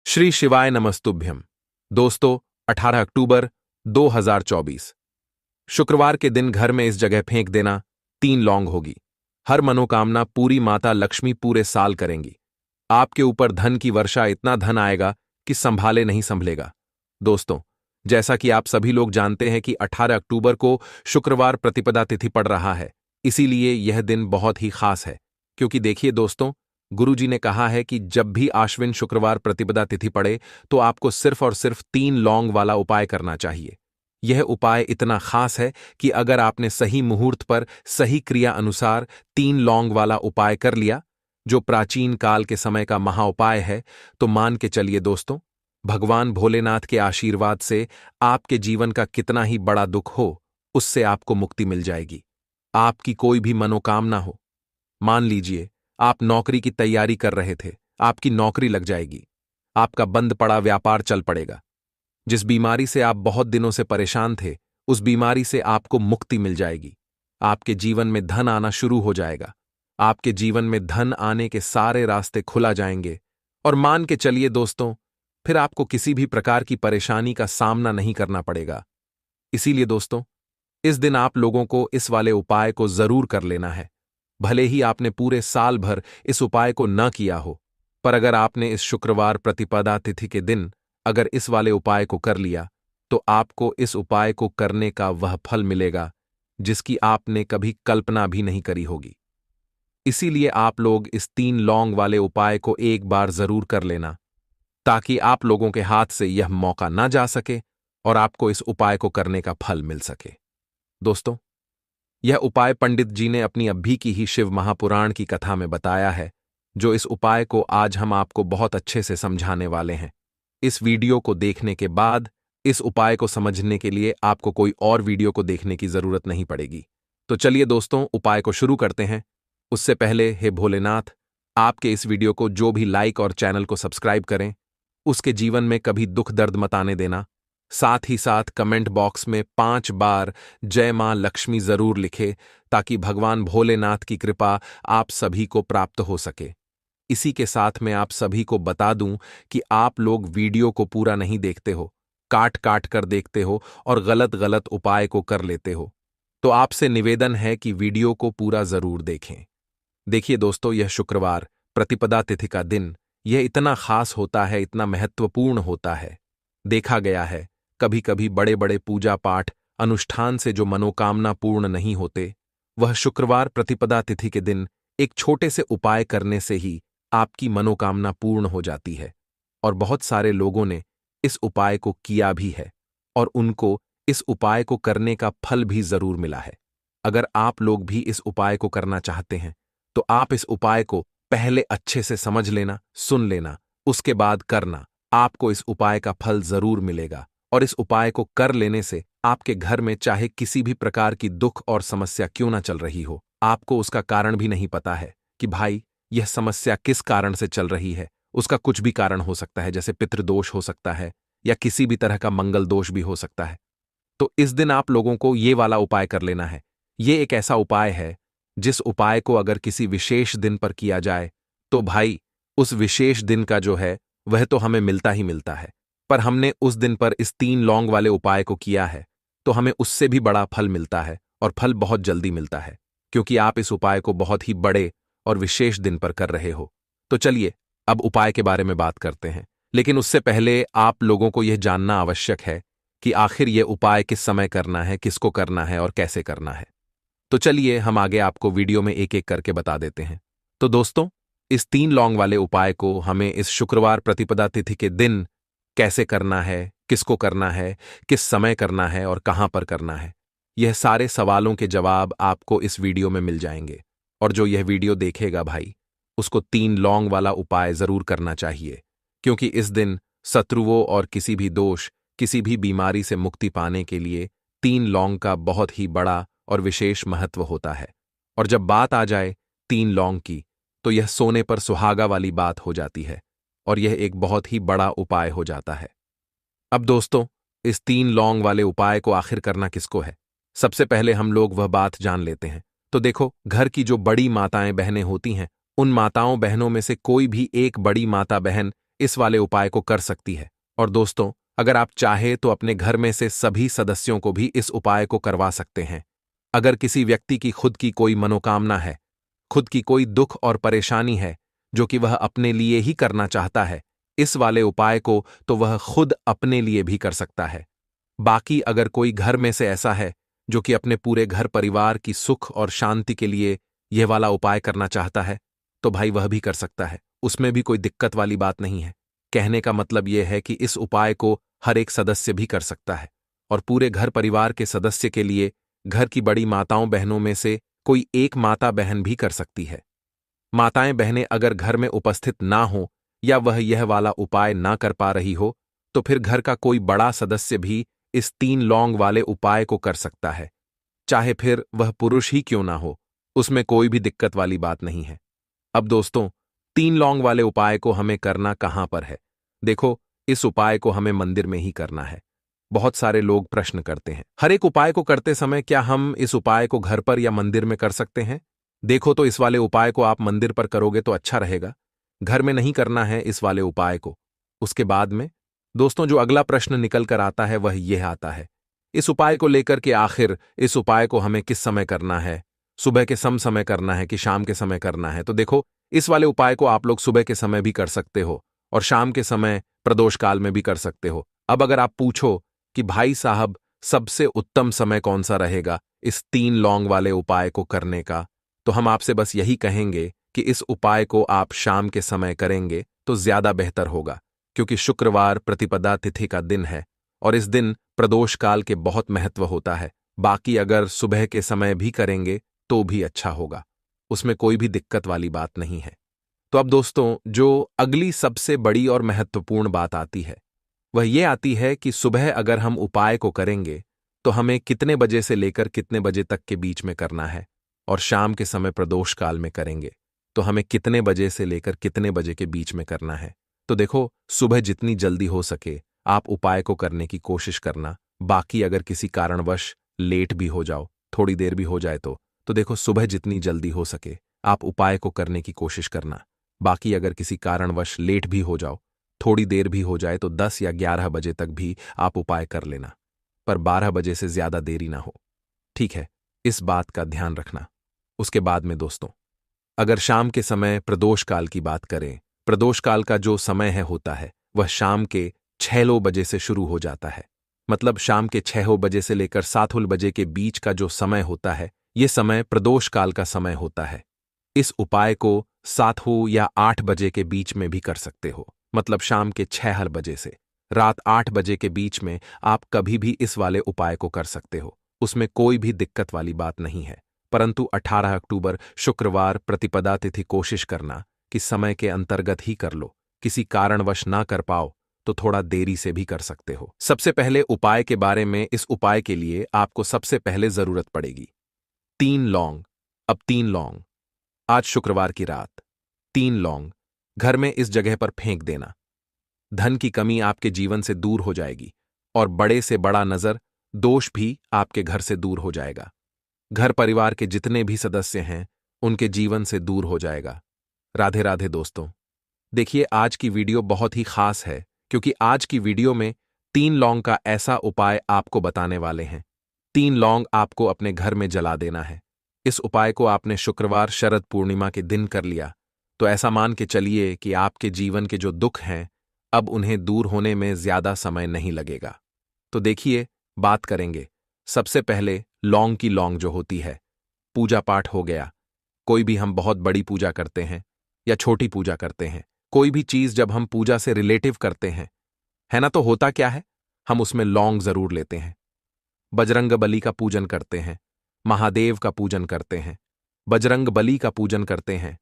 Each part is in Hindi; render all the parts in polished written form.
श्री शिवाय नमस्तुभ्यम। दोस्तों, 18 अक्टूबर 2024 शुक्रवार के दिन घर में इस जगह फेंक देना 3 लौंग होगी। हर मनोकामना पूरी माता लक्ष्मी पूरे साल करेंगी। आपके ऊपर धन की वर्षा, इतना धन आएगा कि संभाले नहीं संभलेगा। दोस्तों, जैसा कि आप सभी लोग जानते हैं कि 18 अक्टूबर को शुक्रवार प्रतिपदा तिथि पड़ रहा है, इसीलिए यह दिन बहुत ही खास है। क्योंकि देखिए दोस्तों, गुरुजी ने कहा है कि जब भी आश्विन शुक्रवार प्रतिपदा तिथि पड़े तो आपको सिर्फ और सिर्फ 3 लौंग वाला उपाय करना चाहिए। यह उपाय इतना खास है कि अगर आपने सही मुहूर्त पर सही क्रिया अनुसार 3 लौंग वाला उपाय कर लिया, जो प्राचीन काल के समय का महाउपाय है, तो मान के चलिए दोस्तों, भगवान भोलेनाथ के आशीर्वाद से आपके जीवन का कितना ही बड़ा दुख हो, उससे आपको मुक्ति मिल जाएगी। आपकी कोई भी मनोकामना हो, मान लीजिए आप नौकरी की तैयारी कर रहे थे, आपकी नौकरी लग जाएगी। आपका बंद पड़ा व्यापार चल पड़ेगा। जिस बीमारी से आप बहुत दिनों से परेशान थे, उस बीमारी से आपको मुक्ति मिल जाएगी। आपके जीवन में धन आना शुरू हो जाएगा। आपके जीवन में धन आने के सारे रास्ते खुला जाएंगे। और मान के चलिए दोस्तों, फिर आपको किसी भी प्रकार की परेशानी का सामना नहीं करना पड़ेगा। इसीलिए दोस्तों, इस दिन आप लोगों को इस वाले उपाय को जरूर कर लेना है। भले ही आपने पूरे साल भर इस उपाय को न किया हो, पर अगर आपने इस शुक्रवार प्रतिपदा तिथि के दिन अगर इस वाले उपाय को कर लिया, तो आपको इस उपाय को करने का वह फल मिलेगा जिसकी आपने कभी कल्पना भी नहीं करी होगी। इसीलिए आप लोग इस 3 लौंग वाले उपाय को एक बार जरूर कर लेना, ताकि आप लोगों के हाथ से यह मौका ना जा सके और आपको इस उपाय को करने का फल मिल सके। दोस्तों, यह उपाय पंडित जी ने अपनी अभी की ही शिव महापुराण की कथा में बताया है, जो इस उपाय को आज हम आपको बहुत अच्छे से समझाने वाले हैं। इस वीडियो को देखने के बाद इस उपाय को समझने के लिए आपको कोई और वीडियो को देखने की जरूरत नहीं पड़ेगी। तो चलिए दोस्तों, उपाय को शुरू करते हैं। उससे पहले हे भोलेनाथ, आपके इस वीडियो को जो भी लाइक और चैनल को सब्सक्राइब करें, उसके जीवन में कभी दुख दर्द मत आने देना। साथ ही साथ कमेंट बॉक्स में 5 बार जय मां लक्ष्मी जरूर लिखे, ताकि भगवान भोलेनाथ की कृपा आप सभी को प्राप्त हो सके। इसी के साथ मैं आप सभी को बता दूं कि आप लोग वीडियो को पूरा नहीं देखते हो, काट काट कर देखते हो और गलत गलत उपाय को कर लेते हो। तो आपसे निवेदन है कि वीडियो को पूरा जरूर देखें। देखिए दोस्तों, यह शुक्रवार प्रतिपदा तिथि का दिन यह इतना खास होता है, इतना महत्वपूर्ण होता है। देखा गया है, कभी कभी बड़े बड़े पूजा पाठ अनुष्ठान से जो मनोकामना पूर्ण नहीं होते, वह शुक्रवार प्रतिपदा तिथि के दिन एक छोटे से उपाय करने से ही आपकी मनोकामना पूर्ण हो जाती है। और बहुत सारे लोगों ने इस उपाय को किया भी है और उनको इस उपाय को करने का फल भी जरूर मिला है। अगर आप लोग भी इस उपाय को करना चाहते हैं, तो आप इस उपाय को पहले अच्छे से समझ लेना, सुन लेना, उसके बाद करना। आपको इस उपाय का फल जरूर मिलेगा। और इस उपाय को कर लेने से आपके घर में चाहे किसी भी प्रकार की दुख और समस्या क्यों ना चल रही हो, आपको उसका कारण भी नहीं पता है कि भाई यह समस्या किस कारण से चल रही है। उसका कुछ भी कारण हो सकता है, जैसे पितृदोष हो सकता है या किसी भी तरह का मंगल दोष भी हो सकता है। तो इस दिन आप लोगों को ये वाला उपाय कर लेना है। ये एक ऐसा उपाय है जिस उपाय को अगर किसी विशेष दिन पर किया जाए, तो भाई उस विशेष दिन का जो है वह तो हमें मिलता ही मिलता है। पर हमने उस दिन पर इस 3 लौंग वाले उपाय को किया है, तो हमें उससे भी बड़ा फल मिलता है और फल बहुत जल्दी मिलता है, क्योंकि आप इस उपाय को बहुत ही बड़े और विशेष दिन पर कर रहे हो। तो चलिए अब उपाय के बारे में बात करते हैं। लेकिन उससे पहले आप लोगों को यह जानना आवश्यक है कि आखिर यह उपाय किस समय करना है, किसको करना है और कैसे करना है। तो चलिए हम आगे आपको वीडियो में एक एक करके बता देते हैं। तो दोस्तों, इस 3 लौंग वाले उपाय को हमें इस शुक्रवार प्रतिपदा तिथि के दिन कैसे करना है, किसको करना है, किस समय करना है और कहां पर करना है, यह सारे सवालों के जवाब आपको इस वीडियो में मिल जाएंगे। और जो यह वीडियो देखेगा भाई, उसको 3 लौंग वाला उपाय जरूर करना चाहिए, क्योंकि इस दिन शत्रुओं और किसी भी दोष, किसी भी बीमारी से मुक्ति पाने के लिए 3 लौंग का बहुत ही बड़ा और विशेष महत्व होता है। और जब बात आ जाए 3 लौंग की, तो यह सोने पर सुहागा वाली बात हो जाती है और यह एक बहुत ही बड़ा उपाय हो जाता है। अब दोस्तों, इस 3 लौंग वाले उपाय को आखिर करना किसको है, सबसे पहले हम लोग वह बात जान लेते हैं। तो देखो, घर की जो बड़ी माताएं बहनें होती हैं, उन माताओं बहनों में से कोई भी एक बड़ी माता बहन इस वाले उपाय को कर सकती है। और दोस्तों, अगर आप चाहे तो अपने घर में से सभी सदस्यों को भी इस उपाय को करवा सकते हैं। अगर किसी व्यक्ति की खुद की कोई मनोकामना है, खुद की कोई दुख और परेशानी है जो कि वह अपने लिए ही करना चाहता है इस वाले उपाय को, तो वह खुद अपने लिए भी कर सकता है। बाकी अगर कोई घर में से ऐसा है जो कि अपने पूरे घर परिवार की सुख और शांति के लिए यह वाला उपाय करना चाहता है, तो भाई वह भी कर सकता है, उसमें भी कोई दिक्कत वाली बात नहीं है। कहने का मतलब यह है कि इस उपाय को हर एक सदस्य भी कर सकता है और पूरे घर परिवार के सदस्य के लिए घर की बड़ी माताओं बहनों में से कोई एक माता बहन भी कर सकती है। माताएं बहनें अगर घर में उपस्थित ना हो या वह यह वाला उपाय ना कर पा रही हो, तो फिर घर का कोई बड़ा सदस्य भी इस 3 लौंग वाले उपाय को कर सकता है, चाहे फिर वह पुरुष ही क्यों ना हो, उसमें कोई भी दिक्कत वाली बात नहीं है। अब दोस्तों, 3 लौंग वाले उपाय को हमें करना कहां पर है? देखो, इस उपाय को हमें मंदिर में ही करना है। बहुत सारे लोग प्रश्न करते हैं, हर एक उपाय को करते समय क्या हम इस उपाय को घर पर या मंदिर में कर सकते हैं? देखो, तो इस वाले उपाय को आप मंदिर पर करोगे तो अच्छा रहेगा, घर में नहीं करना है इस वाले उपाय को। उसके बाद में दोस्तों, जो अगला प्रश्न निकल कर आता है वह यह आता है, इस उपाय को लेकर के आखिर इस उपाय को हमें किस समय करना है? सुबह के समय करना है कि शाम के समय करना है? तो देखो, इस वाले उपाय को आप लोग सुबह के समय भी कर सकते हो और शाम के समय प्रदोष काल में भी कर सकते हो। अब अगर आप पूछो कि भाई साहब, सबसे उत्तम समय कौन सा रहेगा इस 3 लौंग वाले उपाय को करने का, तो हम आपसे बस यही कहेंगे कि इस उपाय को आप शाम के समय करेंगे तो ज्यादा बेहतर होगा, क्योंकि शुक्रवार प्रतिपदा तिथि का दिन है और इस दिन प्रदोष काल के बहुत महत्व होता है। बाकी अगर सुबह के समय भी करेंगे तो भी अच्छा होगा, उसमें कोई भी दिक्कत वाली बात नहीं है। तो अब दोस्तों, जो अगली सबसे बड़ी और महत्वपूर्ण बात आती है वह ये आती है कि सुबह अगर हम उपाय को करेंगे तो हमें कितने बजे से लेकर कितने बजे तक के बीच में करना है, और शाम के समय प्रदोष काल में करेंगे तो हमें कितने बजे से लेकर कितने बजे के बीच में करना है। तो देखो, सुबह जितनी जल्दी हो सके आप उपाय को करने की कोशिश करना। बाकी अगर किसी कारणवश लेट भी हो जाओ, थोड़ी देर भी हो जाए तो देखो, सुबह जितनी जल्दी हो सके आप उपाय को करने की कोशिश करना। बाकी अगर किसी कारणवश लेट भी हो जाओ, थोड़ी देर भी हो जाए, तो 10 या 11 बजे तक भी आप उपाय कर लेना, पर 12 बजे से ज्यादा देरी ना हो, ठीक है? इस बात का ध्यान रखना। उसके बाद में दोस्तों, अगर शाम के समय प्रदोष काल की बात करें, प्रदोष काल का जो समय होता है वह शाम के 6 बजे से शुरू हो जाता है। मतलब शाम के 6 बजे से लेकर 7 बजे के बीच का जो समय होता है, ये समय प्रदोष काल का समय होता है। इस उपाय को 7 या 8 बजे के बीच में भी कर सकते हो। मतलब शाम के 6 बजे से रात 8 बजे के बीच में आप कभी भी इस वाले उपाय को कर सकते हो, उसमें कोई भी दिक्कत वाली बात नहीं है। परंतु 18 अक्टूबर शुक्रवार प्रतिपदा तिथि कोशिश करना कि समय के अंतर्गत ही कर लो। किसी कारणवश ना कर पाओ तो थोड़ा देरी से भी कर सकते हो। सबसे पहले उपाय के बारे में, इस उपाय के लिए आपको सबसे पहले जरूरत पड़ेगी 3 लौंग। अब 3 लौंग, आज शुक्रवार की रात 3 लौंग घर में इस जगह पर फेंक देना। धन की कमी आपके जीवन से दूर हो जाएगी और बड़े से बड़ा नजर दोष भी आपके घर से दूर हो जाएगा। घर परिवार के जितने भी सदस्य हैं उनके जीवन से दूर हो जाएगा। राधे राधे दोस्तों। देखिए, आज की वीडियो बहुत ही खास है क्योंकि आज की वीडियो में 3 लौंग का ऐसा उपाय आपको बताने वाले हैं। 3 लौंग आपको अपने घर में जला देना है। इस उपाय को आपने शुक्रवार शरद पूर्णिमा के दिन कर लिया तो ऐसा मान के चलिए कि आपके जीवन के जो दुख हैं अब उन्हें दूर होने में ज्यादा समय नहीं लगेगा। तो देखिए, बात करेंगे सबसे पहले लौंग की। लौंग जो होती है, पूजा पाठ हो गया, कोई भी हम बहुत बड़ी पूजा करते हैं या छोटी पूजा करते हैं, कोई भी चीज जब हम पूजा से रिलेटिव करते हैं, है ना, तो होता क्या है, हम उसमें लौंग जरूर लेते हैं। बजरंग बली का पूजन करते हैं, महादेव का पूजन करते हैं, बजरंग बली का पूजन करते हैं,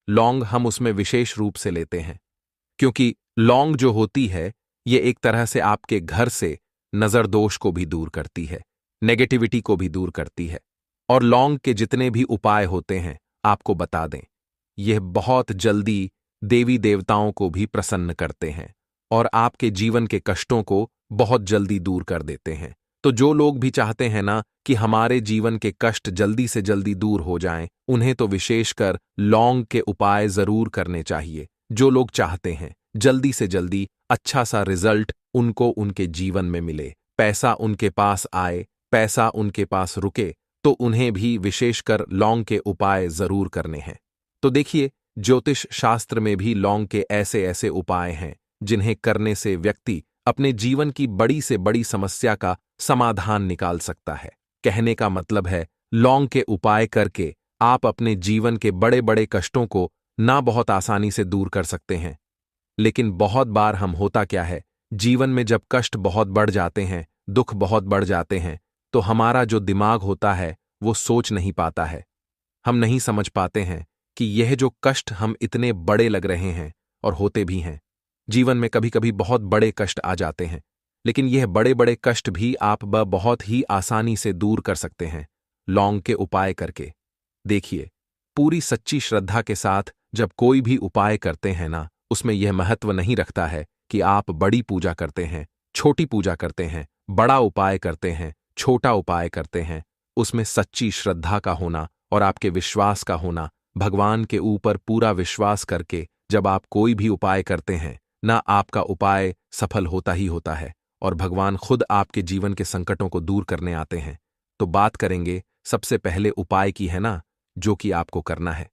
लौंग हम उसमें विशेष रूप से लेते हैं क्योंकि लौंग जो होती है ये एक तरह से आपके घर से नजर दोष को भी दूर करती है, नेगेटिविटी को भी दूर करती है। और लौंग के जितने भी उपाय होते हैं आपको बता दें, यह बहुत जल्दी देवी देवताओं को भी प्रसन्न करते हैं और आपके जीवन के कष्टों को बहुत जल्दी दूर कर देते हैं। तो जो लोग भी चाहते हैं ना कि हमारे जीवन के कष्ट जल्दी से जल्दी दूर हो जाएं, उन्हें तो विशेषकर लौंग के उपाय जरूर करने चाहिए। जो लोग चाहते हैं जल्दी से जल्दी अच्छा सा रिजल्ट उनको उनके जीवन में मिले, पैसा उनके पास आए, पैसा उनके पास रुके, तो उन्हें भी विशेषकर लौंग के उपाय जरूर करने हैं। तो देखिए, ज्योतिष शास्त्र में भी लौंग के ऐसे ऐसे उपाय हैं जिन्हें करने से व्यक्ति अपने जीवन की बड़ी से बड़ी समस्या का समाधान निकाल सकता है। कहने का मतलब है, लौंग के उपाय करके आप अपने जीवन के बड़े बड़े कष्टों को ना बहुत आसानी से दूर कर सकते हैं। लेकिन बहुत बार हम होता क्या है, जीवन में जब कष्ट बहुत बढ़ जाते हैं, दुख बहुत बढ़ जाते हैं, तो हमारा जो दिमाग होता है वो सोच नहीं पाता है। हम नहीं समझ पाते हैं कि यह जो कष्ट हम इतने बड़े लग रहे हैं, और होते भी हैं। जीवन में कभी कभी बहुत बड़े कष्ट आ जाते हैं, लेकिन यह बड़े बड़े कष्ट भी आप बहुत ही आसानी से दूर कर सकते हैं लौंग के उपाय करके। देखिए, पूरी सच्ची श्रद्धा के साथ जब कोई भी उपाय करते हैं ना, उसमें यह महत्व नहीं रखता है कि आप बड़ी पूजा करते हैं, छोटी पूजा करते हैं, बड़ा उपाय करते हैं, छोटा उपाय करते हैं। उसमें सच्ची श्रद्धा का होना और आपके विश्वास का होना, भगवान के ऊपर पूरा विश्वास करके जब आप कोई भी उपाय करते हैं ना, आपका उपाय सफल होता ही होता है और भगवान खुद आपके जीवन के संकटों को दूर करने आते हैं। तो बात करेंगे सबसे पहले उपाय की, है ना, जो कि आपको करना है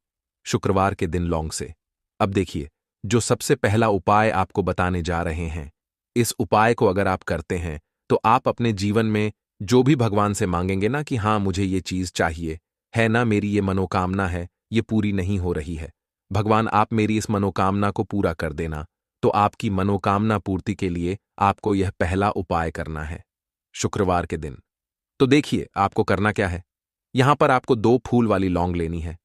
शुक्रवार के दिन लौंग से। अब देखिए, जो सबसे पहला उपाय आपको बताने जा रहे हैं, इस उपाय को अगर आप करते हैं तो आप अपने जीवन में जो भी भगवान से मांगेंगे ना कि हाँ मुझे ये चीज चाहिए, है ना, मेरी ये मनोकामना है, ये पूरी नहीं हो रही है, भगवान आप मेरी इस मनोकामना को पूरा कर देना, तो आपकी मनोकामना पूर्ति के लिए आपको यह पहला उपाय करना है शुक्रवार के दिन। तो देखिए, आपको करना क्या है। यहां पर आपको 2 फूल वाली लौंग लेनी है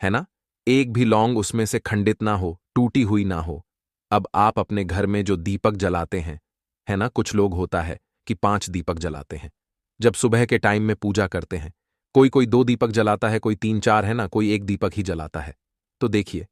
ना। एक भी लौंग उसमें से खंडित ना हो, टूटी हुई ना हो। अब आप अपने घर में जो दीपक जलाते हैं, है ना, कुछ लोग होता है कि 5 दीपक जलाते हैं जब सुबह के टाइम में पूजा करते हैं। कोई कोई 2 दीपक जलाता है, कोई 3-4, है ना, कोई 1 दीपक ही जलाता है। तो देखिए,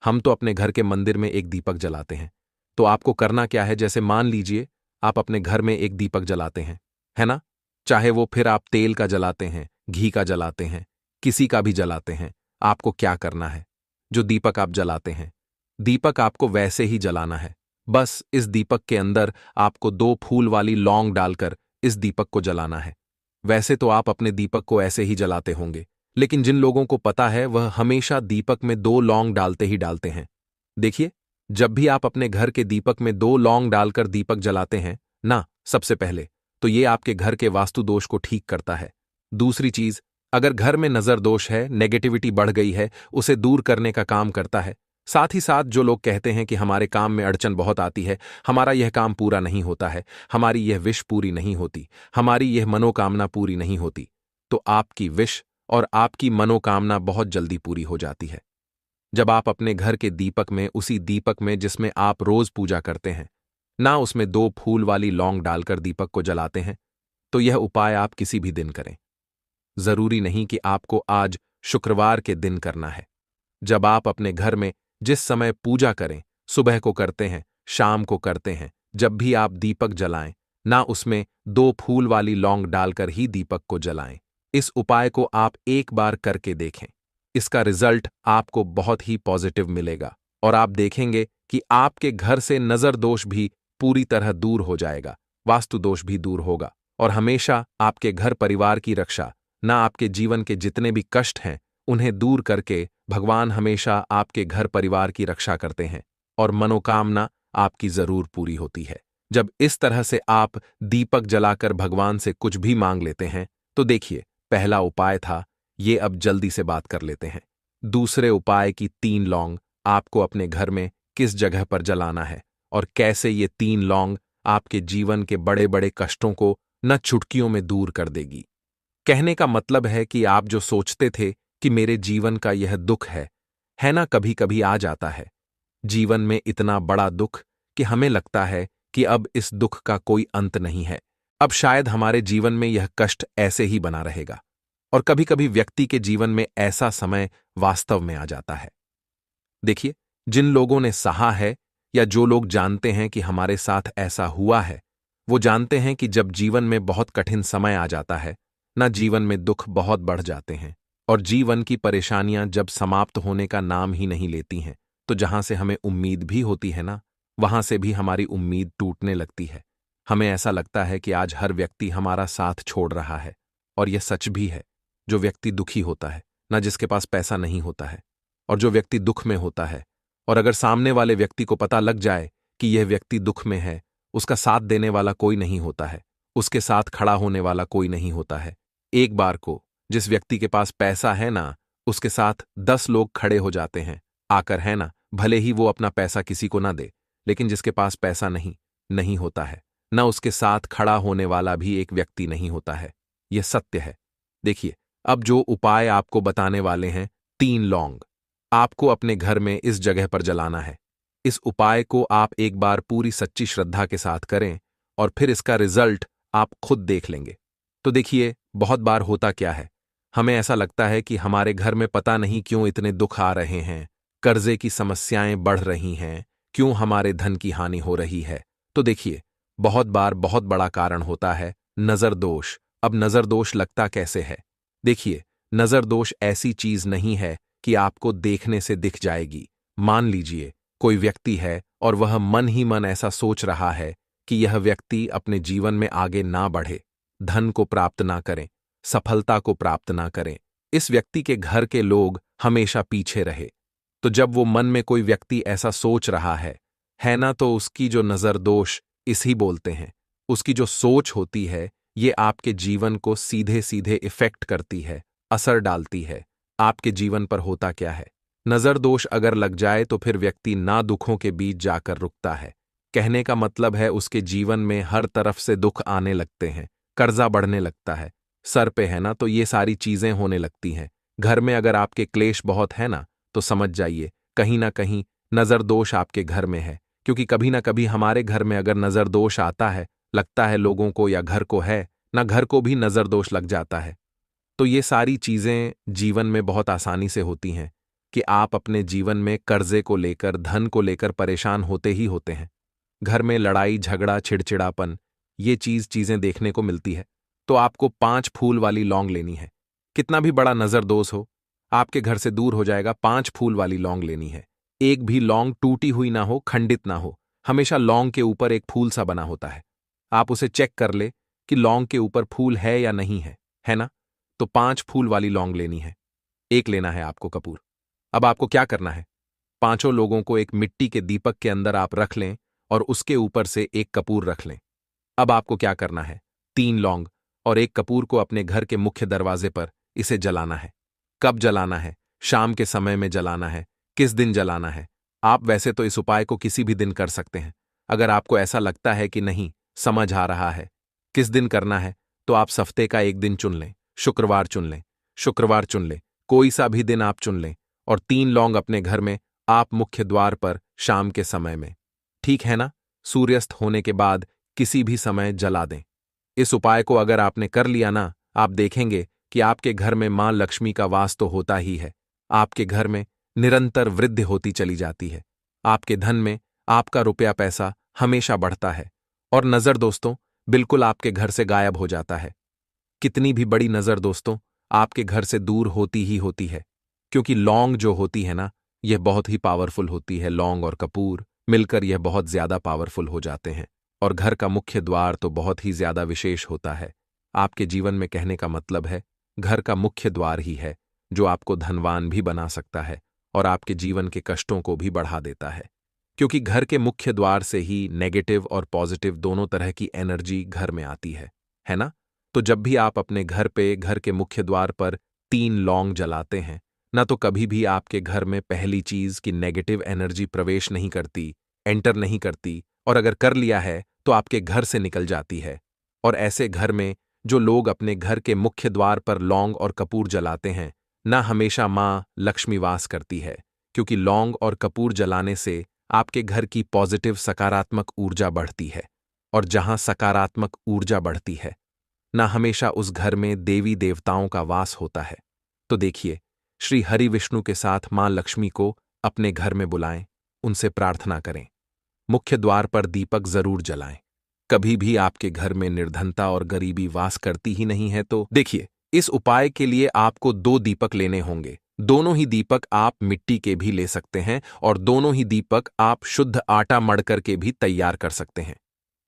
हम तो अपने घर के मंदिर में 1 दीपक जलाते हैं। तो आपको करना क्या है, जैसे मान लीजिए आप अपने घर में 1 दीपक जलाते हैं, है ना, चाहे वो फिर आप तेल का जलाते हैं, घी का जलाते हैं, किसी का भी जलाते हैं। आपको क्या करना है, जो दीपक आप जलाते हैं, दीपक आपको वैसे ही जलाना है। बस इस दीपक के अंदर आपको 2 फूल वाली लौंग डालकर इस दीपक को जलाना है। वैसे तो आप अपने दीपक को ऐसे ही जलाते होंगे, लेकिन जिन लोगों को पता है वह हमेशा दीपक में 2 लौंग डालते ही डालते हैं। देखिए, जब भी आप अपने घर के दीपक में 2 लौंग डालकर दीपक जलाते हैं ना, सबसे पहले तो ये आपके घर के वास्तु दोष को ठीक करता है। दूसरी चीज, अगर घर में नजर दोष है, नेगेटिविटी बढ़ गई है, उसे दूर करने का काम करता है। साथ ही साथ जो लोग कहते हैं कि हमारे काम में अड़चन बहुत आती है, हमारा यह काम पूरा नहीं होता है, हमारी यह विश पूरी नहीं होती, हमारी यह मनोकामना पूरी नहीं होती, तो आपकी विश और आपकी मनोकामना बहुत जल्दी पूरी हो जाती है जब आप अपने घर के दीपक में, उसी दीपक में जिसमें आप रोज पूजा करते हैं ना, उसमें 2 फूल वाली लौंग डालकर दीपक को जलाते हैं। तो यह उपाय आप किसी भी दिन करें, जरूरी नहीं कि आपको आज शुक्रवार के दिन करना है। जब आप अपने घर में जिस समय पूजा करें, सुबह को करते हैं, शाम को करते हैं, जब भी आप दीपक जलाएं ना, उसमें 2 फूल वाली लौंग डालकर ही दीपक को जलाएं। इस उपाय को आप एक बार करके देखें, इसका रिजल्ट आपको बहुत ही पॉजिटिव मिलेगा और आप देखेंगे कि आपके घर से नजर दोष भी पूरी तरह दूर हो जाएगा, वास्तु दोष भी दूर होगा और हमेशा आपके घर परिवार की रक्षा, ना आपके जीवन के जितने भी कष्ट हैं उन्हें दूर करके भगवान हमेशा आपके घर परिवार की रक्षा करते हैं और मनोकामना आपकी जरूर पूरी होती है। जब इस तरह से आप दीपक जलाकर भगवान से कुछ भी मांग लेते हैं, तो देखिए, पहला उपाय था ये, अब जल्दी से बात कर लेते हैं दूसरे उपाय की। 3 लौंग आपको अपने घर में किस जगह पर जलाना है और कैसे ये 3 लौंग आपके जीवन के बड़े बड़े कष्टों को न चुटकियों में दूर कर देगी। कहने का मतलब है कि आप जो सोचते थे कि मेरे जीवन का यह दुख है ना, कभी कभी आ जाता है जीवन में इतना बड़ा दुख कि हमें लगता है कि अब इस दुख का कोई अंत नहीं है, अब शायद हमारे जीवन में यह कष्ट ऐसे ही बना रहेगा। और कभी कभी व्यक्ति के जीवन में ऐसा समय वास्तव में आ जाता है। देखिए, जिन लोगों ने सहा है या जो लोग जानते हैं कि हमारे साथ ऐसा हुआ है, वो जानते हैं कि जब जीवन में बहुत कठिन समय आ जाता है ना, जीवन में दुख बहुत बढ़ जाते हैं और जीवन की परेशानियां जब समाप्त होने का नाम ही नहीं लेती हैं, तो जहां से हमें उम्मीद भी होती है ना, वहां से भी हमारी उम्मीद टूटने लगती है। हमें ऐसा लगता है कि आज हर व्यक्ति हमारा साथ छोड़ रहा है। और यह सच भी है। जो व्यक्ति दुखी होता है, ना जिसके पास पैसा नहीं होता है, और जो व्यक्ति दुख में होता है, और अगर सामने वाले व्यक्ति को पता लग जाए कि यह व्यक्ति दुख में है, उसका साथ देने वाला कोई नहीं होता है, उसके साथ खड़ा होने वाला कोई नहीं होता है। एक बार को जिस व्यक्ति के पास पैसा है ना, उसके साथ 10 लोग खड़े हो जाते हैं आकर, है ना। भले ही वो अपना पैसा किसी को ना दे, लेकिन जिसके पास पैसा नहीं होता है, ना उसके साथ खड़ा होने वाला भी एक व्यक्ति नहीं होता है। यह सत्य है। देखिए, अब जो उपाय आपको बताने वाले हैं, 3 लौंग आपको अपने घर में इस जगह पर जलाना है। इस उपाय को आप एक बार पूरी सच्ची श्रद्धा के साथ करें और फिर इसका रिजल्ट आप खुद देख लेंगे। तो देखिए, बहुत बार होता क्या है, हमें ऐसा लगता है कि हमारे घर में पता नहीं क्यों इतने दुख आ रहे हैं, कर्जे की समस्याएं बढ़ रही हैं, क्यों हमारे धन की हानि हो रही है। तो देखिए, बहुत बार बहुत बड़ा कारण होता है नजर दोष। अब नजर दोष लगता कैसे है? देखिए, नजर दोष ऐसी चीज नहीं है कि आपको देखने से दिख जाएगी। मान लीजिए कोई व्यक्ति है और वह मन ही मन ऐसा सोच रहा है कि यह व्यक्ति अपने जीवन में आगे ना बढ़े, धन को प्राप्त ना करें, सफलता को प्राप्त ना करें, इस व्यक्ति के घर के लोग हमेशा पीछे रहे। तो जब वो मन में कोई व्यक्ति ऐसा सोच रहा है ना, तो उसकी जो नजर दोष इसी बोलते हैं। उसकी जो सोच होती है, ये आपके जीवन को सीधे सीधे इफेक्ट करती है, असर डालती है। आपके जीवन पर होता क्या है, नजर दोष अगर लग जाए तो फिर व्यक्ति ना दुखों के बीच जाकर रुकता है। कहने का मतलब है उसके जीवन में हर तरफ से दुख आने लगते हैं, कर्जा बढ़ने लगता है, सर पे है ना, तो ये सारी चीजें होने लगती हैं। घर में अगर आपके क्लेश बहुत है ना, तो समझ जाइए कहीं ना कहीं नजर दोष आपके घर में है। क्योंकि कभी ना कभी हमारे घर में अगर नजर दोष आता है, लगता है लोगों को या घर को है ना, घर को भी नजर दोष लग जाता है। तो ये सारी चीजें जीवन में बहुत आसानी से होती हैं कि आप अपने जीवन में कर्जे को लेकर, धन को लेकर परेशान होते ही होते हैं। घर में लड़ाई झगड़ा चिड़चिड़ापन, ये चीजें देखने को मिलती है। तो आपको 5 फूल वाली लौंग लेनी है। कितना भी बड़ा नजर दोष हो, आपके घर से दूर हो जाएगा। 5 फूल वाली लौंग लेनी है। एक भी लौंग टूटी हुई ना हो, खंडित ना हो। हमेशा लौंग के ऊपर एक फूल सा बना होता है। आप उसे चेक कर ले कि लौंग के ऊपर फूल है या नहीं है ना? तो 5 फूल वाली लौंग लेनी है। एक लेना है आपको कपूर। अब आपको क्या करना है, 5 लोगों को एक मिट्टी के दीपक के अंदर आप रख लें और उसके ऊपर से एक कपूर रख लें। अब आपको क्या करना है, 3 लौंग और एक कपूर को अपने घर के मुख्य दरवाजे पर इसे जलाना है। कब जलाना है? शाम के समय में जलाना है। किस दिन जलाना है? आप वैसे तो इस उपाय को किसी भी दिन कर सकते हैं। अगर आपको ऐसा लगता है कि नहीं समझ आ रहा है किस दिन करना है, तो आप हफ्ते का एक दिन चुन लें। शुक्रवार चुन लें, शुक्रवार चुन लें, कोई सा भी दिन आप चुन लें। और 3 लौंग अपने घर में आप मुख्य द्वार पर शाम के समय में, ठीक है ना, सूर्यास्त होने के बाद किसी भी समय जला दें। इस उपाय को अगर आपने कर लिया ना, आप देखेंगे कि आपके घर में मां लक्ष्मी का वास तो होता ही है। आपके घर में निरंतर वृद्धि होती चली जाती है। आपके धन में आपका रुपया पैसा हमेशा बढ़ता है। और नजर दोस्तों बिल्कुल आपके घर से गायब हो जाता है। कितनी भी बड़ी नजर दोस्तों आपके घर से दूर होती ही होती है। क्योंकि लौंग जो होती है ना, यह बहुत ही पावरफुल होती है। लौंग और कपूर मिलकर यह बहुत ज्यादा पावरफुल हो जाते हैं। और घर का मुख्य द्वार तो बहुत ही ज्यादा विशेष होता है। आपके जीवन में कहने का मतलब है घर का मुख्य द्वार ही है जो आपको धनवान भी बना सकता है और आपके जीवन के कष्टों को भी बढ़ा देता है। क्योंकि घर के मुख्य द्वार से ही नेगेटिव और पॉजिटिव दोनों तरह की एनर्जी घर में आती है ना? तो जब भी आप अपने घर पे घर के मुख्य द्वार पर 3 लौंग जलाते हैं ना, तो कभी भी आपके घर में पहली चीज की नेगेटिव एनर्जी प्रवेश नहीं करती, एंटर नहीं करती, और अगर कर लिया है तो आपके घर से निकल जाती है। और ऐसे घर में जो लोग अपने घर के मुख्य द्वार पर लौंग और कपूर जलाते हैं ना, हमेशा मां लक्ष्मी वास करती है। क्योंकि लौंग और कपूर जलाने से आपके घर की पॉजिटिव सकारात्मक ऊर्जा बढ़ती है। और जहां सकारात्मक ऊर्जा बढ़ती है ना, हमेशा उस घर में देवी देवताओं का वास होता है। तो देखिए, श्री हरि विष्णु के साथ मां लक्ष्मी को अपने घर में बुलाएं, उनसे प्रार्थना करें। मुख्य द्वार पर दीपक जरूर जलाएं। कभी भी आपके घर में निर्धनता और गरीबी वास करती ही नहीं है। तो देखिए, इस उपाय के लिए आपको 2 दीपक लेने होंगे। दोनों ही दीपक आप मिट्टी के भी ले सकते हैं और दोनों ही दीपक आप शुद्ध आटा मढ़ करके भी तैयार कर सकते हैं।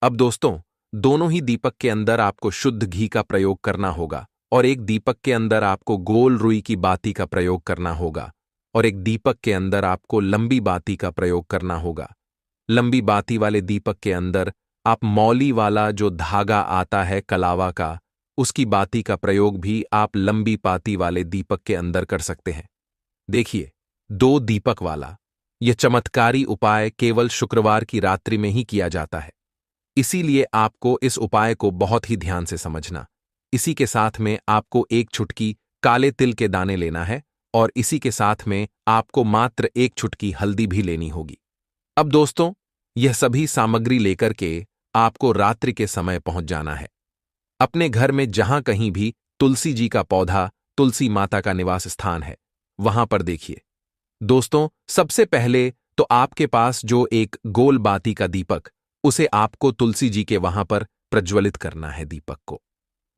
अब दोस्तों, दोनों ही दीपक के अंदर आपको शुद्ध घी का प्रयोग करना होगा और एक दीपक के अंदर आपको गोल रुई की बाती का प्रयोग करना होगा और एक दीपक के अंदर आपको लंबी बाती का प्रयोग करना होगा। लंबी बाती वाले दीपक के अंदर आप मौली वाला जो धागा आता है कलावा का, उसकी बाती का प्रयोग भी आप लंबी बाती वाले दीपक के अंदर कर सकते हैं। देखिए, दो दीपक वाला यह चमत्कारी उपाय केवल शुक्रवार की रात्रि में ही किया जाता है, इसीलिए आपको इस उपाय को बहुत ही ध्यान से समझना। इसी के साथ में आपको एक चुटकी काले तिल के दाने लेना है और इसी के साथ में आपको मात्र एक चुटकी हल्दी भी लेनी होगी। अब दोस्तों, यह सभी सामग्री लेकर के आपको रात्रि के समय पहुंच जाना है अपने घर में। जहां कहीं भी तुलसी जी का पौधा, तुलसी माता का निवास स्थान है, वहां पर देखिए दोस्तों, सबसे पहले तो आपके पास जो एक गोल बाती का दीपक, उसे आपको तुलसी जी के वहां पर प्रज्वलित करना है। दीपक को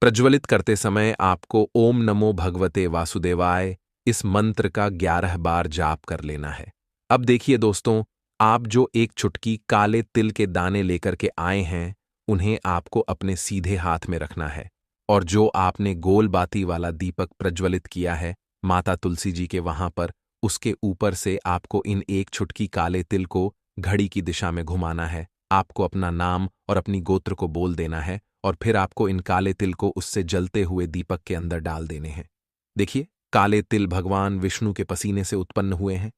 प्रज्वलित करते समय आपको ओम नमो भगवते वासुदेवाय इस मंत्र का 11 बार जाप कर लेना है। अब देखिए दोस्तों, आप जो एक चुटकी काले तिल के दाने लेकर के आए हैं, उन्हें आपको अपने सीधे हाथ में रखना है और जो आपने गोल बाती वाला दीपक प्रज्वलित किया है माता तुलसी जी के वहां पर, उसके ऊपर से आपको इन एक चुटकी काले तिल को घड़ी की दिशा में घुमाना है। आपको अपना नाम और अपनी गोत्र को बोल देना है और फिर आपको इन काले तिल को उससे जलते हुए दीपक के अंदर डाल देने हैं। देखिए, काले तिल भगवान विष्णु के पसीने से उत्पन्न हुए हैं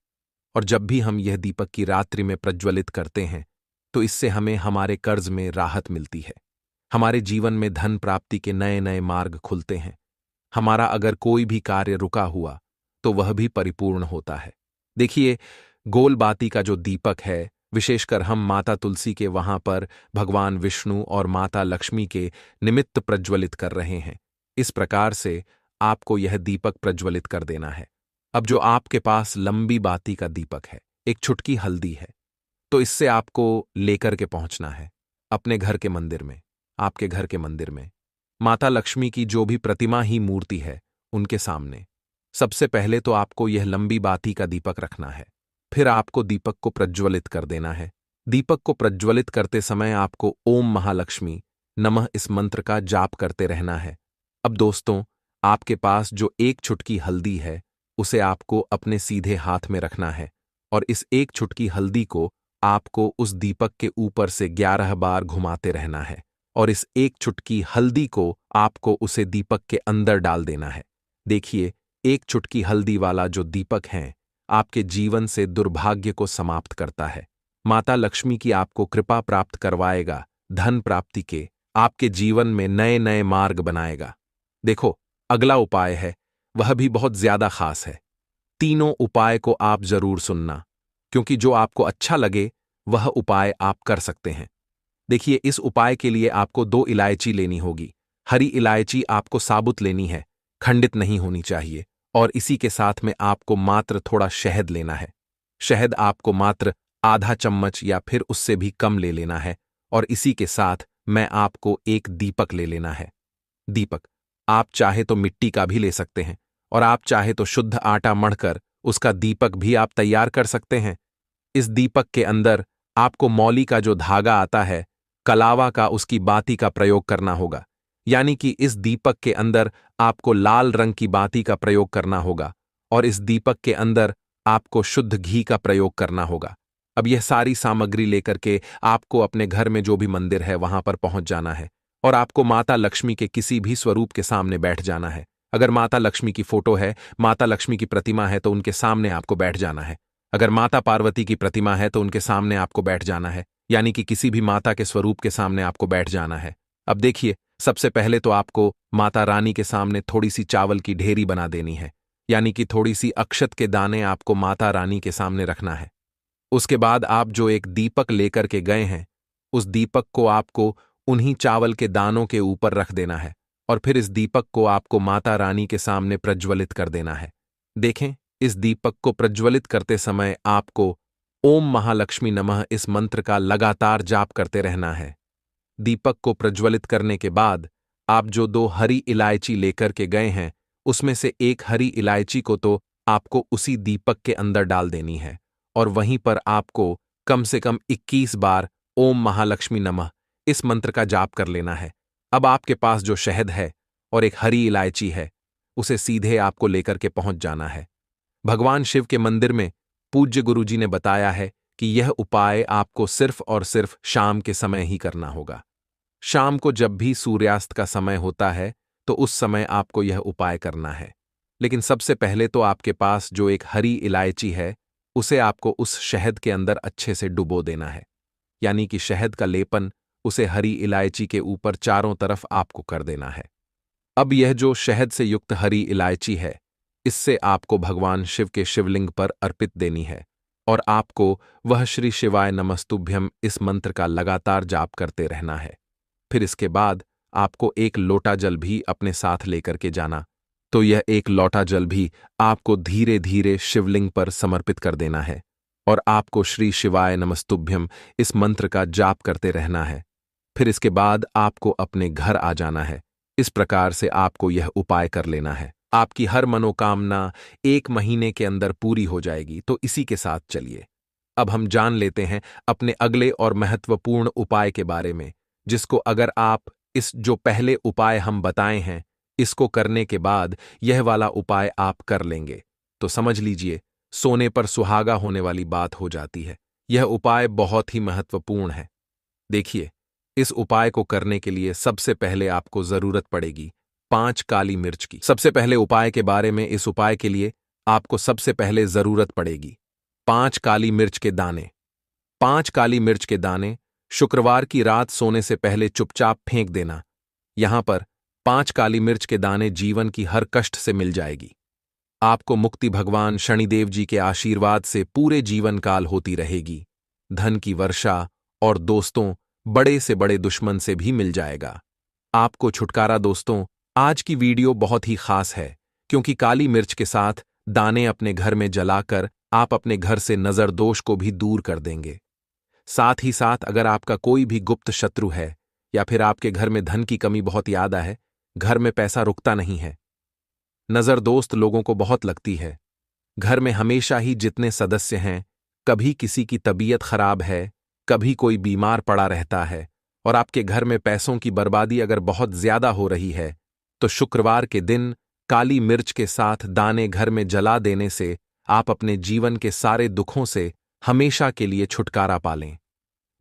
और जब भी हम यह दीपक की रात्रि में प्रज्वलित करते हैं तो इससे हमें हमारे कर्ज में राहत मिलती है, हमारे जीवन में धन प्राप्ति के नए नए मार्ग खुलते हैं, हमारा अगर कोई भी कार्य रुका हुआ तो वह भी परिपूर्ण होता है। देखिए, गोल बाती का जो दीपक है, विशेषकर हम माता तुलसी के वहां पर भगवान विष्णु और माता लक्ष्मी के निमित्त प्रज्वलित कर रहे हैं। इस प्रकार से आपको यह दीपक प्रज्वलित कर देना है। अब जो आपके पास लंबी बाती का दीपक है, एक छुटकी हल्दी है, तो इससे आपको लेकर के पहुंचना है अपने घर के मंदिर में। आपके घर के मंदिर में माता लक्ष्मी की जो भी प्रतिमा ही मूर्ति है, उनके सामने सबसे पहले तो आपको यह लंबी बाती का दीपक रखना है। फिर आपको दीपक को प्रज्वलित कर देना है। दीपक को प्रज्वलित करते समय आपको ओम महालक्ष्मी नमः इस मंत्र का जाप करते रहना है। अब दोस्तों, आपके पास जो एक चुटकी हल्दी है, उसे आपको अपने सीधे हाथ में रखना है और इस एक चुटकी हल्दी को आपको उस दीपक के ऊपर से 11 बार घुमाते रहना है और इस एक चुटकी हल्दी को आपको उसे दीपक के अंदर डाल देना है। देखिए, एक चुटकी हल्दी वाला जो दीपक है, आपके जीवन से दुर्भाग्य को समाप्त करता है, माता लक्ष्मी की आपको कृपा प्राप्त करवाएगा, धन प्राप्ति के आपके जीवन में नए नए मार्ग बनाएगा। देखो, अगला उपाय है, वह भी बहुत ज्यादा खास है। तीनों उपाय को आप जरूर सुनना, क्योंकि जो आपको अच्छा लगे वह उपाय आप कर सकते हैं। देखिए, इस उपाय के लिए आपको 2 इलायची लेनी होगी। हरी इलायची आपको साबुत लेनी है, खंडित नहीं होनी चाहिए, और इसी के साथ में आपको मात्र थोड़ा शहद लेना है। शहद आपको मात्र आधा चम्मच या फिर उससे भी कम ले लेना है और इसी के साथ में आपको एक दीपक ले लेना है। दीपक आप चाहे तो मिट्टी का भी ले सकते हैं और आप चाहे तो शुद्ध आटा मढ़कर उसका दीपक भी आप तैयार कर सकते हैं। इस दीपक के अंदर आपको मौली का जो धागा आता है, कलावा का, उसकी बाती का प्रयोग करना होगा। यानी कि इस दीपक के अंदर आपको लाल रंग की बाती का प्रयोग करना होगा और इस दीपक के अंदर आपको शुद्ध घी का प्रयोग करना होगा। अब यह सारी सामग्री लेकर के आपको अपने घर में जो भी मंदिर है वहां पर पहुंच जाना है और आपको माता लक्ष्मी के किसी भी स्वरूप के सामने बैठ जाना है। अगर माता लक्ष्मी की फोटो है, माता लक्ष्मी की प्रतिमा है, तो उनके सामने आपको बैठ जाना है। अगर माता पार्वती की प्रतिमा है तो उनके सामने आपको बैठ जाना है, यानी कि किसी भी माता के स्वरूप के सामने आपको बैठ जाना है। अब देखिए, सबसे पहले तो आपको माता रानी के सामने थोड़ी सी चावल की ढेरी बना देनी है, यानी कि थोड़ी सी अक्षत के दाने आपको माता रानी के सामने रखना है। उसके बाद आप जो एक दीपक लेकर के गए हैं, उस दीपक को आपको उन्हीं चावल के दानों के ऊपर रख देना है और फिर इस दीपक को आपको माता रानी के सामने प्रज्वलित कर देना है। देखें, इस दीपक को प्रज्वलित करते समय आपको ओम महालक्ष्मी नमः इस मंत्र का लगातार जाप करते रहना है। दीपक को प्रज्वलित करने के बाद आप जो 2 हरी इलायची लेकर के गए हैं, उसमें से एक हरी इलायची को तो आपको उसी दीपक के अंदर डाल देनी है और वहीं पर आपको कम से कम 21 बार ओम महालक्ष्मी नमः इस मंत्र का जाप कर लेना है। अब आपके पास जो शहद है और एक हरी इलायची है, उसे सीधे आपको लेकर के पहुंच जाना है। भगवान शिव के मंदिर में पूज्य गुरुजी ने बताया है कि यह उपाय आपको सिर्फ और सिर्फ शाम के समय ही करना होगा। शाम को जब भी सूर्यास्त का समय होता है तो उस समय आपको यह उपाय करना है। लेकिन सबसे पहले तो आपके पास जो एक हरी इलायची है, उसे आपको उस शहद के अंदर अच्छे से डुबो देना है। यानी कि शहद का लेपन उसे हरी इलायची के ऊपर चारों तरफ आपको कर देना है। अब यह जो शहद से युक्त हरी इलायची है, इससे आपको भगवान शिव के शिवलिंग पर अर्पित देनी है और आपको वह श्री शिवाय नमस्तुभ्यम इस मंत्र का लगातार जाप करते रहना है। फिर इसके बाद आपको एक लोटा जल भी अपने साथ लेकर के जाना, तो यह एक लोटा जल भी आपको धीरे धीरे शिवलिंग पर समर्पित कर देना है और आपको श्री शिवाय नमस्तुभ्यम इस मंत्र का जाप करते रहना है। फिर इसके बाद आपको अपने घर आ जाना है। इस प्रकार से आपको यह उपाय कर लेना है। आपकी हर मनोकामना 1 महीने के अंदर पूरी हो जाएगी। तो इसी के साथ चलिए अब हम जान लेते हैं अपने अगले और महत्वपूर्ण उपाय के बारे में, जिसको अगर आप इस जो पहले उपाय हम बताए हैं, इसको करने के बाद यह वाला उपाय आप कर लेंगे तो समझ लीजिए सोने पर सुहागा होने वाली बात हो जाती है। यह उपाय बहुत ही महत्वपूर्ण है। देखिए, इस उपाय को करने के लिए सबसे पहले आपको जरूरत पड़ेगी 5 काली मिर्च की। सबसे पहले उपाय के बारे में, इस उपाय के लिए आपको सबसे पहले जरूरत पड़ेगी 5 काली मिर्च के दाने। 5 काली मिर्च के दाने शुक्रवार की रात सोने से पहले चुपचाप फेंक देना। यहां पर 5 काली मिर्च के दाने जीवन की हर कष्ट से मिल जाएगी। आपको मुक्ति भगवान शनिदेव जी के आशीर्वाद से पूरे जीवन काल होती रहेगी। धन की वर्षा और दोस्तों, बड़े से बड़े दुश्मन से भी मिल जाएगा। आपको छुटकारा। दोस्तों, आज की वीडियो बहुत ही खास है क्योंकि काली मिर्च के साथ दाने अपने घर में जलाकर आप अपने घर से नजर दोष को भी दूर कर देंगे। साथ ही साथ अगर आपका कोई भी गुप्त शत्रु है या फिर आपके घर में धन की कमी बहुत ज्यादा है, घर में पैसा रुकता नहीं है, नजर दोस्त लोगों को बहुत लगती है, घर में हमेशा ही जितने सदस्य हैं, कभी किसी की तबीयत खराब है, कभी कोई बीमार पड़ा रहता है और आपके घर में पैसों की बर्बादी अगर बहुत ज्यादा हो रही है, तो शुक्रवार के दिन काली मिर्च के साथ दाने घर में जला देने से आप अपने जीवन के सारे दुखों से हमेशा के लिए छुटकारा पा लें।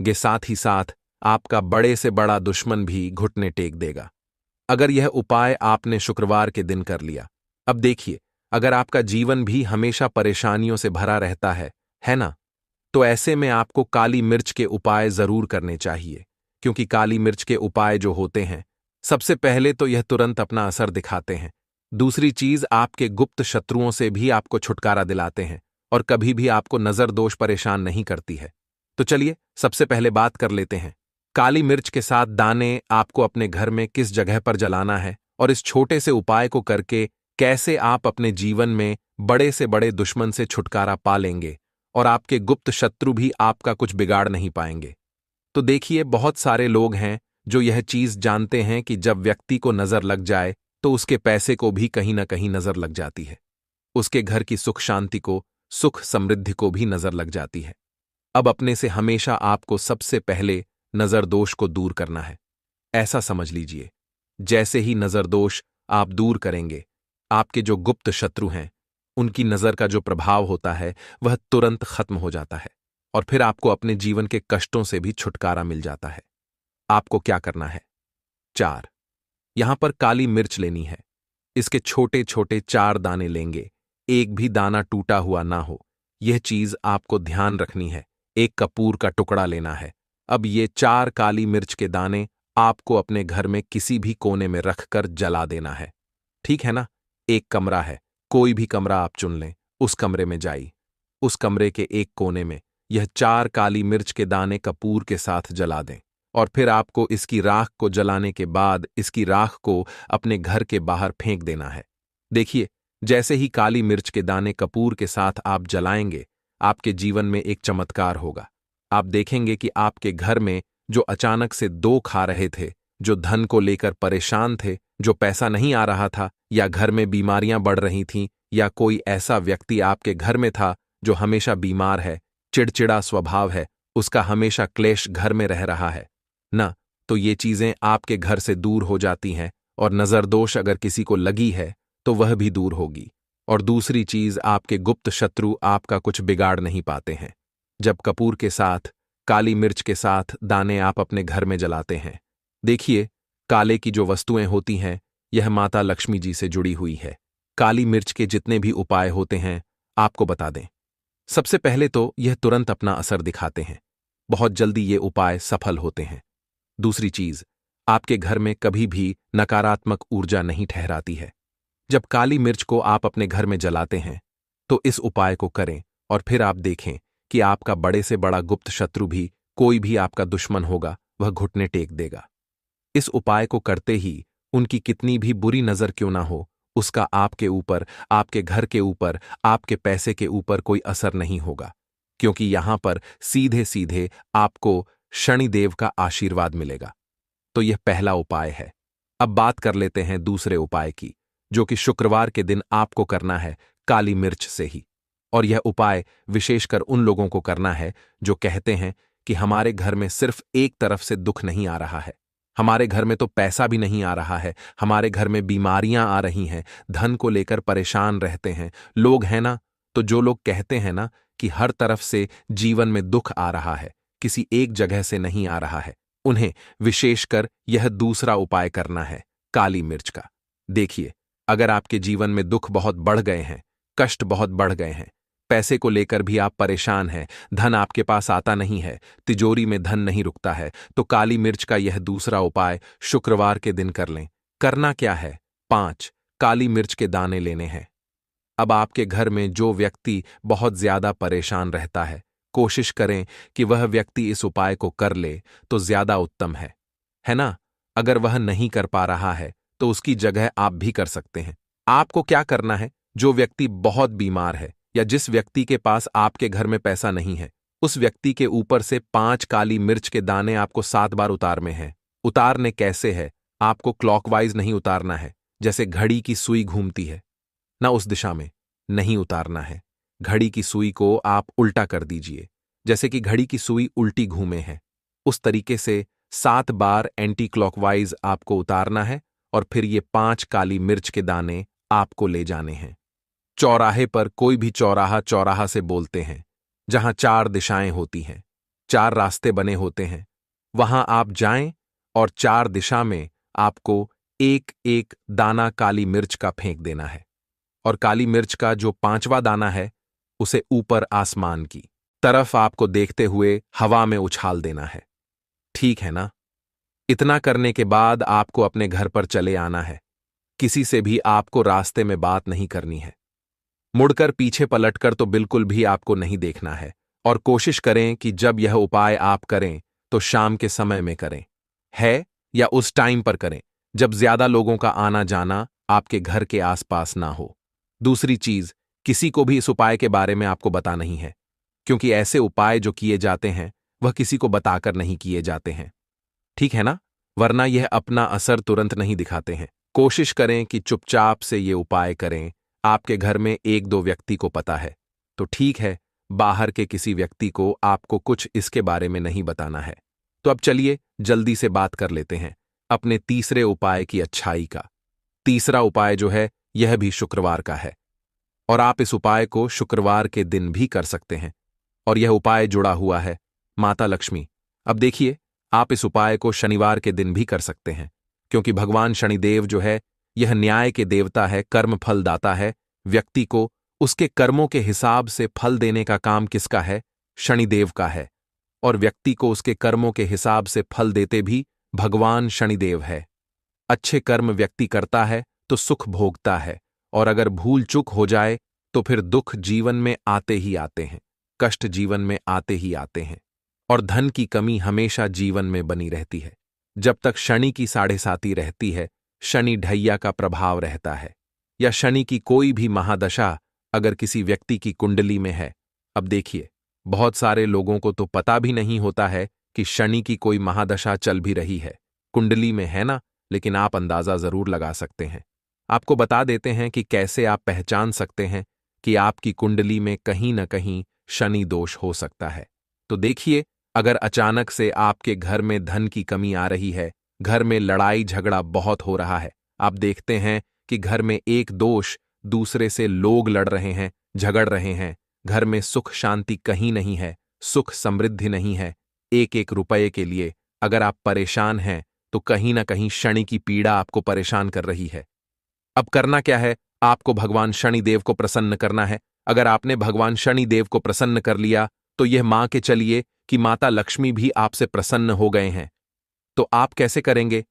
साथ ही साथ आपका बड़े से बड़ा दुश्मन भी घुटने टेक देगा अगर यह उपाय आपने शुक्रवार के दिन कर लिया। अब देखिए, अगर आपका जीवन भी हमेशा परेशानियों से भरा रहता है ना, तो ऐसे में आपको काली मिर्च के उपाय जरूर करने चाहिए, क्योंकि काली मिर्च के उपाय जो होते हैं, सबसे पहले तो यह तुरंत अपना असर दिखाते हैं। दूसरी चीज, आपके गुप्त शत्रुओं से भी आपको छुटकारा दिलाते हैं और कभी भी आपको नजर दोष परेशान नहीं करती है। तो चलिए सबसे पहले बात कर लेते हैं काली मिर्च के साथ दाने आपको अपने घर में किस जगह पर जलाना है और इस छोटे से उपाय को करके कैसे आप अपने जीवन में बड़े से बड़े दुश्मन से छुटकारा पा लेंगे और आपके गुप्त शत्रु भी आपका कुछ बिगाड़ नहीं पाएंगे। तो देखिए, बहुत सारे लोग हैं जो यह चीज जानते हैं कि जब व्यक्ति को नजर लग जाए तो उसके पैसे को भी कहीं ना कहीं नजर लग जाती है, उसके घर की सुख शांति को, सुख समृद्धि को भी नजर लग जाती है। अब अपने से हमेशा आपको सबसे पहले नजर दोष को दूर करना है। ऐसा समझ लीजिए, जैसे ही नजर दोष आप दूर करेंगे, आपके जो गुप्त शत्रु हैं, उनकी नजर का जो प्रभाव होता है वह तुरंत खत्म हो जाता है और फिर आपको अपने जीवन के कष्टों से भी छुटकारा मिल जाता है। आपको क्या करना है? 4 यहां पर काली मिर्च लेनी है। इसके छोटे छोटे 4 दाने लेंगे, एक भी दाना टूटा हुआ ना हो, यह चीज आपको ध्यान रखनी है। एक कपूर का टुकड़ा लेना है। अब ये 4 काली मिर्च के दाने आपको अपने घर में किसी भी कोने में रखकर जला देना है। ठीक है ना? एक कमरा है, कोई भी कमरा आप चुन लें, उस कमरे में जाइए। उस कमरे के एक कोने में यह 4 काली मिर्च के दाने कपूर के साथ जला दें और फिर आपको इसकी राख को जलाने के बाद इसकी राख को अपने घर के बाहर फेंक देना है। देखिए, जैसे ही काली मिर्च के दाने कपूर के साथ आप जलाएंगे, आपके जीवन में एक चमत्कार होगा। आप देखेंगे कि आपके घर में जो अचानक से 2 खा रहे थे, जो धन को लेकर परेशान थे, जो पैसा नहीं आ रहा था, या घर में बीमारियां बढ़ रही थीं, या कोई ऐसा व्यक्ति आपके घर में था जो हमेशा बीमार है, चिड़चिड़ा स्वभाव है, उसका हमेशा क्लेश घर में रह रहा है न, तो ये चीजें आपके घर से दूर हो जाती हैं। और नजरदोष अगर किसी को लगी है तो वह भी दूर होगी। और दूसरी चीज, आपके गुप्त शत्रु आपका कुछ बिगाड़ नहीं पाते हैं। जब कपूर के साथ, काली मिर्च के साथ दाने आप अपने घर में जलाते हैं, देखिए, काले की जो वस्तुएं होती हैं, यह माता लक्ष्मी जी से जुड़ी हुई है। काली मिर्च के जितने भी उपाय होते हैं आपको बता दें। सबसे पहले तो यह तुरंत अपना असर दिखाते हैं, बहुत जल्दी ये उपाय सफल होते हैं। दूसरी चीज, आपके घर में कभी भी नकारात्मक ऊर्जा नहीं ठहराती है। जब काली मिर्च को आप अपने घर में जलाते हैं तो इस उपाय को करें और फिर आप देखें कि आपका बड़े से बड़ा गुप्त शत्रु भी, कोई भी आपका दुश्मन होगा, वह घुटने टेक देगा। इस उपाय को करते ही उनकी कितनी भी बुरी नजर क्यों ना हो, उसका आपके ऊपर, आपके घर के ऊपर, आपके पैसे के ऊपर कोई असर नहीं होगा, क्योंकि यहां पर सीधे सीधे आपको शनिदेव का आशीर्वाद मिलेगा। तो यह पहला उपाय है। अब बात कर लेते हैं दूसरे उपाय की, जो कि शुक्रवार के दिन आपको करना है काली मिर्च से ही। और यह उपाय विशेषकर उन लोगों को करना है जो कहते हैं कि हमारे घर में सिर्फ एक तरफ से दुख नहीं आ रहा है, हमारे घर में तो पैसा भी नहीं आ रहा है, हमारे घर में बीमारियां आ रही हैं, धन को लेकर परेशान रहते हैं लोग, हैं ना। तो जो लोग कहते हैं ना कि हर तरफ से जीवन में दुख आ रहा है, किसी एक जगह से नहीं आ रहा है, उन्हें विशेषकर यह दूसरा उपाय करना है काली मिर्च का। देखिए, अगर आपके जीवन में दुख बहुत बढ़ गए हैं, कष्ट बहुत बढ़ गए हैं, पैसे को लेकर भी आप परेशान हैं, धन आपके पास आता नहीं है, तिजोरी में धन नहीं रुकता है, तो काली मिर्च का यह दूसरा उपाय शुक्रवार के दिन कर लें। करना क्या है? 5 काली मिर्च के दाने लेने हैं। अब आपके घर में जो व्यक्ति बहुत ज्यादा परेशान रहता है, कोशिश करें कि वह व्यक्ति इस उपाय को कर ले तो ज्यादा उत्तम है ना। अगर वह नहीं कर पा रहा है तो उसकी जगह आप भी कर सकते हैं। आपको क्या करना है? जो व्यक्ति बहुत बीमार है या जिस व्यक्ति के पास आपके घर में पैसा नहीं है, उस व्यक्ति के ऊपर से 5 काली मिर्च के दाने आपको 7 बार उतारने हैं। उतारने कैसे है? आपको क्लॉकवाइज नहीं उतारना है, जैसे घड़ी की सुई घूमती है ना, उस दिशा में नहीं उतारना है। घड़ी की सुई को आप उल्टा कर दीजिए, जैसे कि घड़ी की सुई उल्टी घूमे है, उस तरीके से 7 बार एंटी क्लॉकवाइज आपको उतारना है। और फिर ये 5 काली मिर्च के दाने आपको ले जाने हैं। चौराहे पर, कोई भी चौराहा चौराहा से बोलते हैं, जहां 4 दिशाएं होती हैं, 4 रास्ते बने होते हैं, वहां आप जाएं और 4 दिशा में आपको एक एक दाना काली मिर्च का फेंक देना है। और काली मिर्च का जो 5वां दाना है, उसे ऊपर आसमान की तरफ आपको देखते हुए हवा में उछाल देना है। ठीक है ना? इतना करने के बाद आपको अपने घर पर चले आना है। किसी से भी आपको रास्ते में बात नहीं करनी है। मुड़कर पीछे पलटकर तो बिल्कुल भी आपको नहीं देखना है। और कोशिश करें कि जब यह उपाय आप करें तो शाम के समय में करें, है या उस टाइम पर करें जब ज्यादा लोगों का आना जाना आपके घर के आसपास ना हो। दूसरी चीज, किसी को भी इस उपाय के बारे में आपको बता नहीं है, क्योंकि ऐसे उपाय जो किए जाते हैं वह किसी को बताकर नहीं किए जाते हैं। ठीक है ना? वरना यह अपना असर तुरंत नहीं दिखाते हैं। कोशिश करें कि चुपचाप से ये उपाय करें। आपके घर में 1-2 व्यक्ति को पता है तो ठीक है, बाहर के किसी व्यक्ति को आपको कुछ इसके बारे में नहीं बताना है। तो अब चलिए जल्दी से बात कर लेते हैं अपने तीसरे उपाय की अच्छाई का। तीसरा उपाय जो है, यह भी शुक्रवार का है और आप इस उपाय को शुक्रवार के दिन भी कर सकते हैं। और यह उपाय जुड़ा हुआ है माता लक्ष्मी। अब देखिए, आप इस उपाय को शनिवार के दिन भी कर सकते हैं, क्योंकि भगवान शनिदेव जो है, यह न्याय के देवता है, कर्म फल दाता है। व्यक्ति को उसके कर्मों के हिसाब से फल देने का काम किसका है? शनिदेव का है। और व्यक्ति को उसके कर्मों के हिसाब से फल देते भी भगवान शनिदेव है। अच्छे कर्म व्यक्ति करता है तो सुख भोगता है, और अगर भूल चूक हो जाए तो फिर दुख जीवन में आते ही आते हैं, कष्ट जीवन में आते ही आते हैं, और धन की कमी हमेशा जीवन में बनी रहती है। जब तक शनि की 7.5 रहती है, शनि ढैया का प्रभाव रहता है, या शनि की कोई भी महादशा अगर किसी व्यक्ति की कुंडली में है। अब देखिए, बहुत सारे लोगों को तो पता भी नहीं होता है कि शनि की कोई महादशा चल भी रही है, कुंडली में है ना, लेकिन आप अंदाजा जरूर लगा सकते हैं। आपको बता देते हैं कि कैसे आप पहचान सकते हैं कि आपकी कुंडली में कहीं न कहीं शनि दोष हो सकता है। तो देखिए, अगर अचानक से आपके घर में धन की कमी आ रही है, घर में लड़ाई झगड़ा बहुत हो रहा है, आप देखते हैं कि घर में एक दोष दूसरे से लोग लड़ रहे हैं, झगड़ रहे हैं, घर में सुख शांति कहीं नहीं है, सुख समृद्धि नहीं है, एक एक रुपये के लिए अगर आप परेशान हैं तो कहीं ना कहीं शनि की पीड़ा आपको परेशान कर रही है। अब करना क्या है? आपको भगवान शनिदेव को प्रसन्न करना है। अगर आपने भगवान शनिदेव को प्रसन्न कर लिया तो यह मान के चलिए कि माता लक्ष्मी भी आपसे प्रसन्न हो गए हैं। तो आप कैसे करेंगे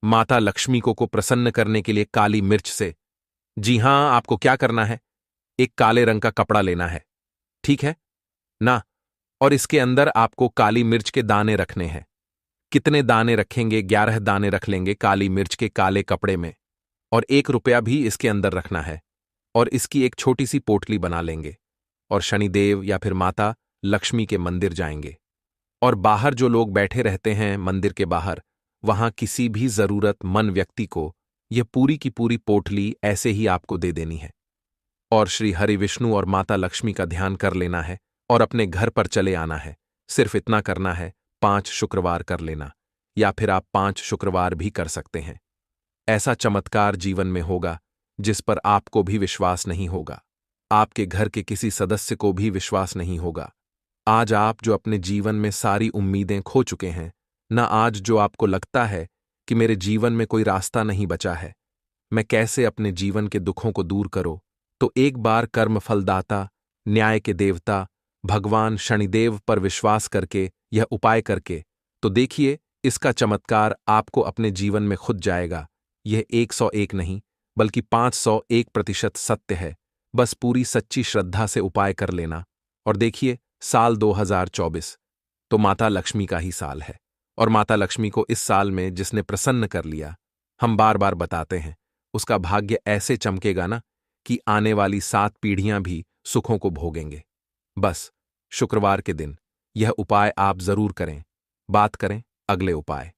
माता लक्ष्मी को प्रसन्न करने के लिए? काली मिर्च से। जी हां, आपको क्या करना है? एक काले रंग का कपड़ा लेना है, ठीक है ना? और इसके अंदर आपको काली मिर्च के दाने रखने हैं। कितने दाने रखेंगे? 11 दाने रख लेंगे काली मिर्च के काले कपड़े में, और 1 रुपया भी इसके अंदर रखना है, और इसकी एक छोटी सी पोटली बना लेंगे और शनिदेव या फिर माता लक्ष्मी के मंदिर जाएंगे। और बाहर जो लोग बैठे रहते हैं मंदिर के बाहर, वहां किसी भी जरूरतमंद व्यक्ति को यह पूरी की पूरी पोटली ऐसे ही आपको दे देनी है। और श्री हरि विष्णु और माता लक्ष्मी का ध्यान कर लेना है और अपने घर पर चले आना है। सिर्फ इतना करना है, 5 शुक्रवार कर लेना, या फिर आप 5 शुक्रवार भी कर सकते हैं। ऐसा चमत्कार जीवन में होगा जिस पर आपको भी विश्वास नहीं होगा, आपके घर के किसी सदस्य को भी विश्वास नहीं होगा। आज आप जो अपने जीवन में सारी उम्मीदें खो चुके हैं, न आज जो आपको लगता है कि मेरे जीवन में कोई रास्ता नहीं बचा है, मैं कैसे अपने जीवन के दुखों को दूर करूं, तो एक बार कर्म फलदाता, न्याय के देवता भगवान शनिदेव पर विश्वास करके यह उपाय करके तो देखिए, इसका चमत्कार आपको अपने जीवन में खुद जाएगा। यह 101 नहीं बल्कि 501% सत्य है। बस पूरी सच्ची श्रद्धा से उपाय कर लेना। और देखिए, साल 2024 तो माता लक्ष्मी का ही साल है, और माता लक्ष्मी को इस साल में जिसने प्रसन्न कर लिया, हम बार बार बताते हैं, उसका भाग्य ऐसे चमकेगा ना कि आने वाली 7 पीढ़ियां भी सुखों को भोगेंगे। बस शुक्रवार के दिन यह उपाय आप जरूर करें। बात करें अगले उपाय